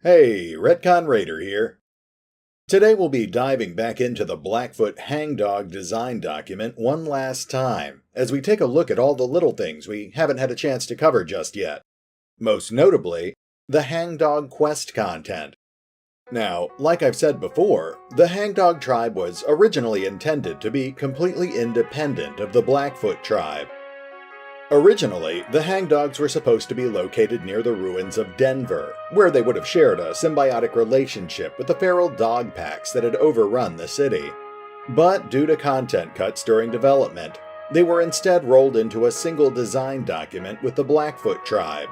Hey, RetconRaider here. Today we'll be diving back into the Blackfoot Hangdog design document one last time, as we take a look at all the little things we haven't had a chance to cover just yet. Most notably, the Hangdog quest content. Now, like I've said before, the Hangdog tribe was originally intended to be completely independent of the Blackfoot tribe. Originally, the Hangdogs were supposed to be located near the ruins of Denver, where they would have shared a symbiotic relationship with the feral dog packs that had overrun the city. But due to content cuts during development, they were instead rolled into a single design document with the Blackfoot tribe.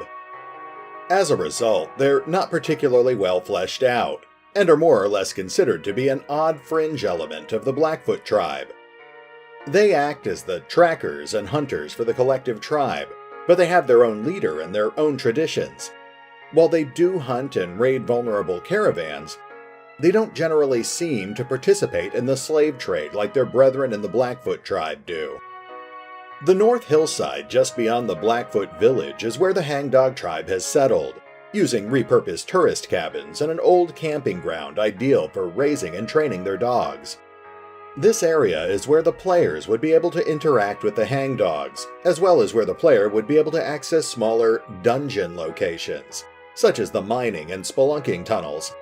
As a result, they're not particularly well fleshed out, and are more or less considered to be an odd fringe element of the Blackfoot tribe. They act as the trackers and hunters for the collective tribe, but they have their own leader and their own traditions. While they do hunt and raid vulnerable caravans, they don't generally seem to participate in the slave trade like their brethren in the Blackfoot tribe do. The north hillside just beyond the Blackfoot village is where the Hangdog tribe has settled, using repurposed tourist cabins and an old camping ground ideal for raising and training their dogs. This area is where the players would be able to interact with the Hangdogs, as well as where the player would be able to access smaller dungeon locations, such as the mining and spelunking tunnels.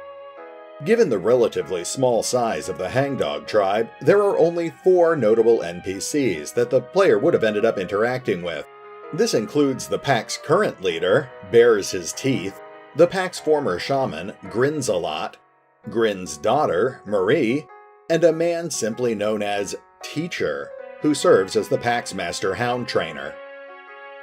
Given the relatively small size of the Hangdog tribe, there are only 4 notable NPCs that the player would have ended up interacting with. This includes the pack's current leader, Bares His Teeth, the pack's former shaman, Grins a Lot, Grin's daughter, Marie, and a man simply known as Teacher, who serves as the pack's master hound trainer.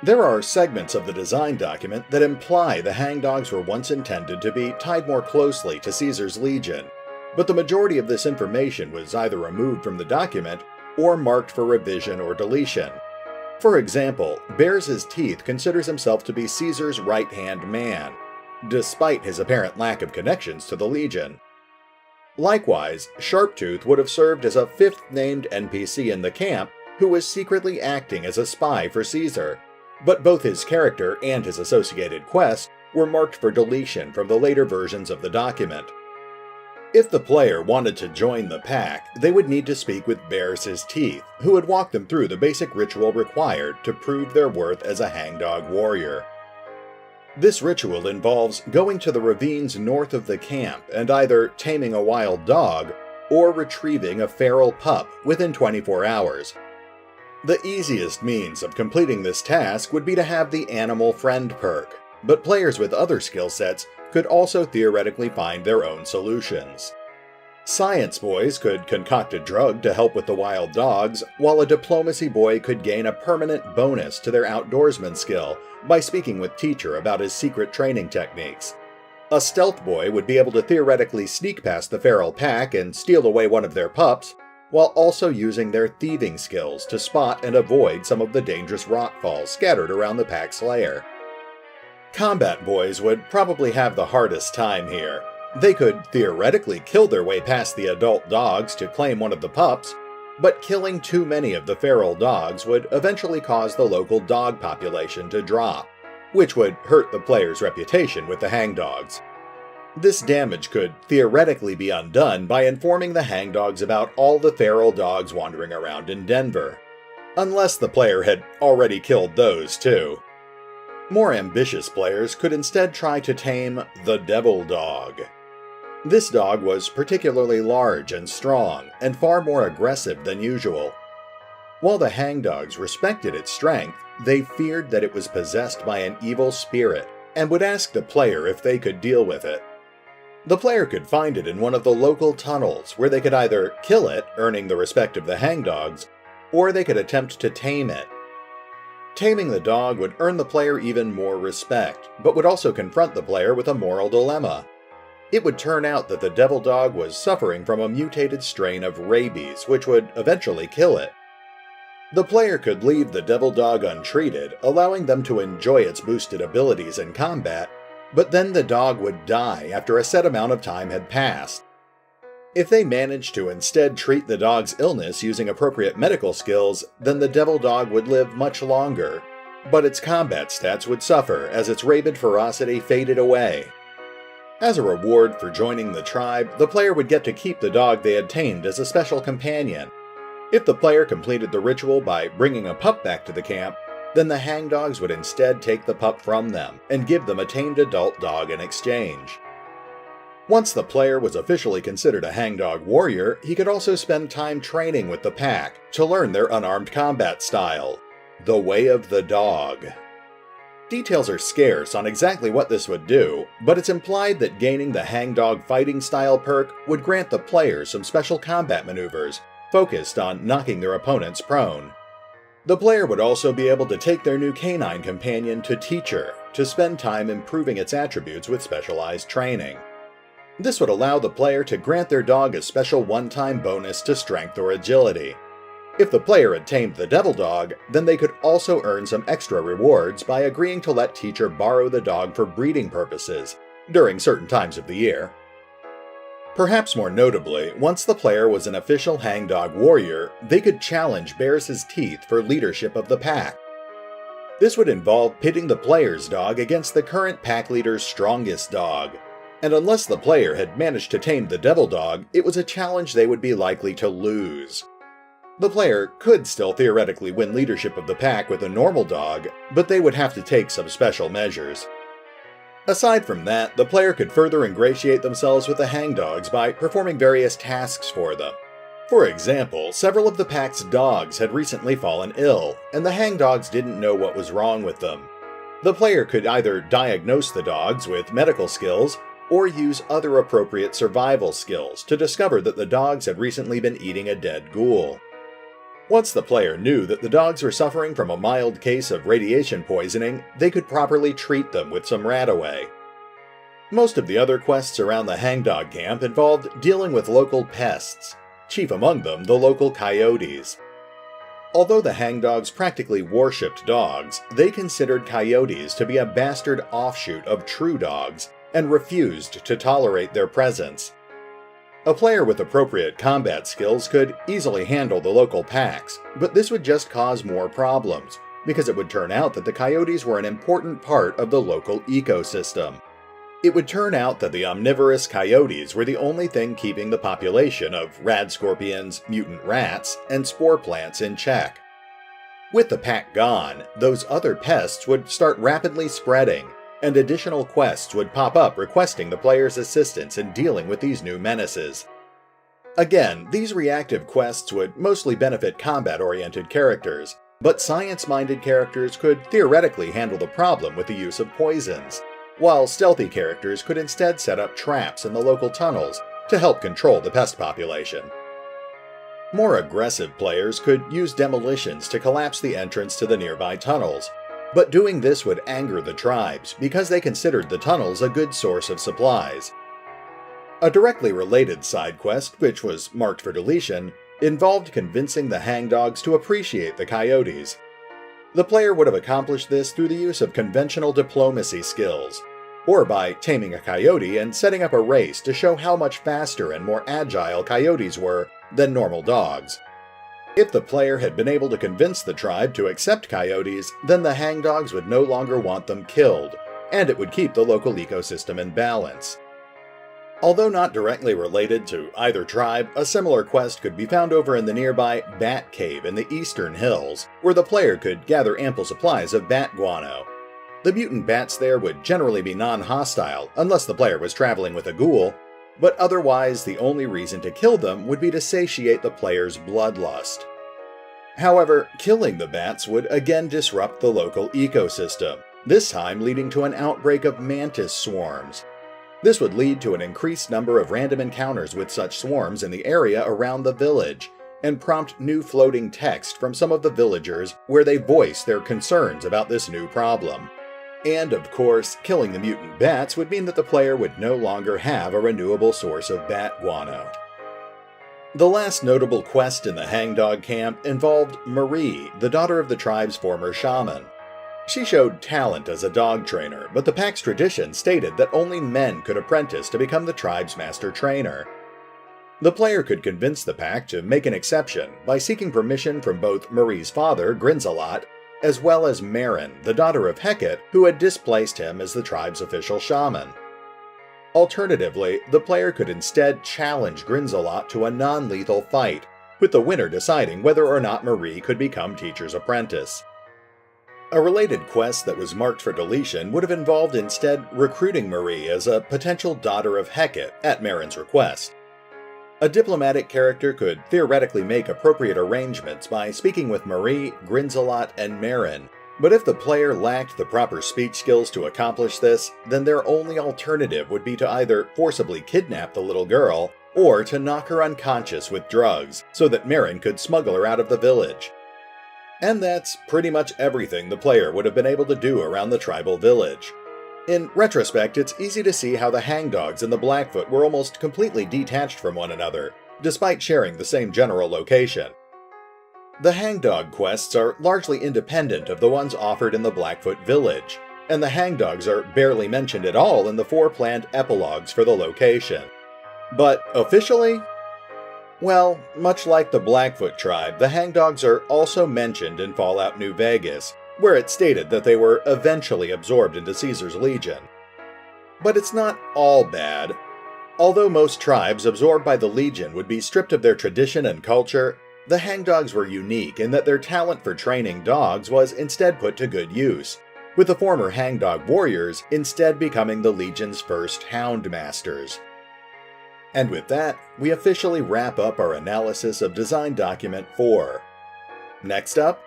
There are segments of the design document that imply the Hangdogs were once intended to be tied more closely to Caesar's Legion, but the majority of this information was either removed from the document or marked for revision or deletion. For example, Bares His Teeth considers himself to be Caesar's right-hand man, despite his apparent lack of connections to the Legion. Likewise, Sharptooth would have served as a 5th named NPC in the camp who was secretly acting as a spy for Caesar, but both his character and his associated quest were marked for deletion from the later versions of the document. If the player wanted to join the pack, they would need to speak with Bares His Teeth, who would walk them through the basic ritual required to prove their worth as a Hangdog warrior. This ritual involves going to the ravines north of the camp and either taming a wild dog or retrieving a feral pup within 24 hours. The easiest means of completing this task would be to have the Animal Friend perk, but players with other skill sets could also theoretically find their own solutions. Science boys could concoct a drug to help with the wild dogs, while a diplomacy boy could gain a permanent bonus to their outdoorsman skill by speaking with Teacher about his secret training techniques. A stealth boy would be able to theoretically sneak past the feral pack and steal away one of their pups, while also using their thieving skills to spot and avoid some of the dangerous rockfalls scattered around the pack's lair. Combat boys would probably have the hardest time here. They could theoretically kill their way past the adult dogs to claim one of the pups, but killing too many of the feral dogs would eventually cause the local dog population to drop, which would hurt the player's reputation with the Hangdogs. This damage could theoretically be undone by informing the Hangdogs about all the feral dogs wandering around in Denver, unless the player had already killed those too. More ambitious players could instead try to tame the Devil Dog. This dog was particularly large and strong, and far more aggressive than usual. While the Hangdogs respected its strength, they feared that it was possessed by an evil spirit, and would ask the player if they could deal with it. The player could find it in one of the local tunnels, where they could either kill it, earning the respect of the Hangdogs, or they could attempt to tame it. Taming the dog would earn the player even more respect, but would also confront the player with a moral dilemma. It would turn out that the Devil Dog was suffering from a mutated strain of rabies, which would eventually kill it. The player could leave the Devil Dog untreated, allowing them to enjoy its boosted abilities in combat, but then the dog would die after a set amount of time had passed. If they managed to instead treat the dog's illness using appropriate medical skills, then the Devil Dog would live much longer, but its combat stats would suffer as its rabid ferocity faded away. As a reward for joining the tribe, the player would get to keep the dog they had tamed as a special companion. If the player completed the ritual by bringing a pup back to the camp, then the Hangdogs would instead take the pup from them and give them a tamed adult dog in exchange. Once the player was officially considered a Hangdog warrior, he could also spend time training with the pack to learn their unarmed combat style, the Way of the Dog. Details are scarce on exactly what this would do, but it's implied that gaining the Hangdog fighting style perk would grant the player some special combat maneuvers focused on knocking their opponents prone. The player would also be able to take their new canine companion to Teacher to spend time improving its attributes with specialized training. This would allow the player to grant their dog a special one-time bonus to strength or agility. If the player had tamed the devil dog, then they could also earn some extra rewards by agreeing to let Teacher borrow the dog for breeding purposes during certain times of the year. Perhaps more notably, once the player was an official Hangdog warrior, they could challenge Bears' Teeth for leadership of the pack. This would involve pitting the player's dog against the current pack leader's strongest dog. And unless the player had managed to tame the devil dog, it was a challenge they would be likely to lose. The player could still theoretically win leadership of the pack with a normal dog, but they would have to take some special measures. Aside from that, the player could further ingratiate themselves with the Hangdogs by performing various tasks for them. For example, several of the pack's dogs had recently fallen ill, and the Hangdogs didn't know what was wrong with them. The player could either diagnose the dogs with medical skills, or use other appropriate survival skills to discover that the dogs had recently been eating a dead ghoul. Once the player knew that the dogs were suffering from a mild case of radiation poisoning, they could properly treat them with some Radaway. Most of the other quests around the Hangdog camp involved dealing with local pests, chief among them the local coyotes. Although the Hangdogs practically worshipped dogs, they considered coyotes to be a bastard offshoot of true dogs and refused to tolerate their presence. A player with appropriate combat skills could easily handle the local packs, but this would just cause more problems, because it would turn out that the coyotes were an important part of the local ecosystem. It would turn out that the omnivorous coyotes were the only thing keeping the population of rad scorpions, mutant rats, and spore plants in check. With the pack gone, those other pests would start rapidly spreading, and additional quests would pop up requesting the player's assistance in dealing with these new menaces. Again, these reactive quests would mostly benefit combat-oriented characters, but science-minded characters could theoretically handle the problem with the use of poisons, while stealthy characters could instead set up traps in the local tunnels to help control the pest population. More aggressive players could use demolitions to collapse the entrance to the nearby tunnels, but doing this would anger the tribes because they considered the tunnels a good source of supplies. A directly related side quest, which was marked for deletion, involved convincing the Hangdogs to appreciate the coyotes. The player would have accomplished this through the use of conventional diplomacy skills, or by taming a coyote and setting up a race to show how much faster and more agile coyotes were than normal dogs. If the player had been able to convince the tribe to accept coyotes, then the Hangdogs would no longer want them killed, and it would keep the local ecosystem in balance. Although not directly related to either tribe, a similar quest could be found over in the nearby Bat Cave in the Eastern Hills, where the player could gather ample supplies of bat guano. The mutant bats there would generally be non-hostile, unless the player was traveling with a ghoul, but otherwise the only reason to kill them would be to satiate the player's bloodlust. However, killing the bats would again disrupt the local ecosystem, this time leading to an outbreak of mantis swarms. This would lead to an increased number of random encounters with such swarms in the area around the village, and prompt new floating text from some of the villagers where they voice their concerns about this new problem. And of course, killing the mutant bats would mean that the player would no longer have a renewable source of bat guano. The last notable quest in the Hangdog camp involved Marie, the daughter of the tribe's former shaman. She showed talent as a dog trainer, but the pack's tradition stated that only men could apprentice to become the tribe's master trainer. The player could convince the pack to make an exception by seeking permission from both Marie's father, Grinzalot, as well as Marin, the daughter of Hecate, who had displaced him as the tribe's official shaman. Alternatively, the player could instead challenge Grinzelot to a non-lethal fight, with the winner deciding whether or not Marie could become Teacher's apprentice. A related quest that was marked for deletion would have involved instead recruiting Marie as a potential daughter of Hecate at Marin's request. A diplomatic character could theoretically make appropriate arrangements by speaking with Marie, Grinzelot, and Marin, but if the player lacked the proper speech skills to accomplish this, then their only alternative would be to either forcibly kidnap the little girl, or to knock her unconscious with drugs so that Marin could smuggle her out of the village. And that's pretty much everything the player would have been able to do around the tribal village. In retrospect, it's easy to see how the Hangdogs and the Blackfoot were almost completely detached from one another, despite sharing the same general location. The Hangdog quests are largely independent of the ones offered in the Blackfoot village, and the Hangdogs are barely mentioned at all in the 4 planned epilogues for the location. But officially? Well, much like the Blackfoot tribe, the Hangdogs are also mentioned in Fallout New Vegas, where it's stated that they were eventually absorbed into Caesar's Legion. But it's not all bad. Although most tribes absorbed by the Legion would be stripped of their tradition and culture, the Hangdogs were unique in that their talent for training dogs was instead put to good use, with the former Hangdog warriors instead becoming the Legion's first Hound Masters. And with that, we officially wrap up our analysis of Design Document 4. Next up,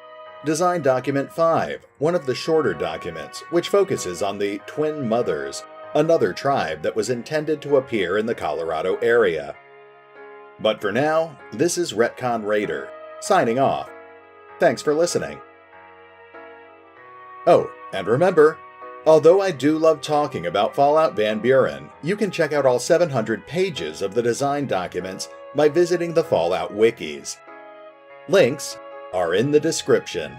Design Document 5, one of the shorter documents, which focuses on the Twin Mothers, another tribe that was intended to appear in the Colorado area. But for now, this is RetconRaider, signing off. Thanks for listening. Oh, and remember, although I do love talking about Fallout Van Buren, you can check out all 700 pages of the design documents by visiting the Fallout Wikis. Links are in the description.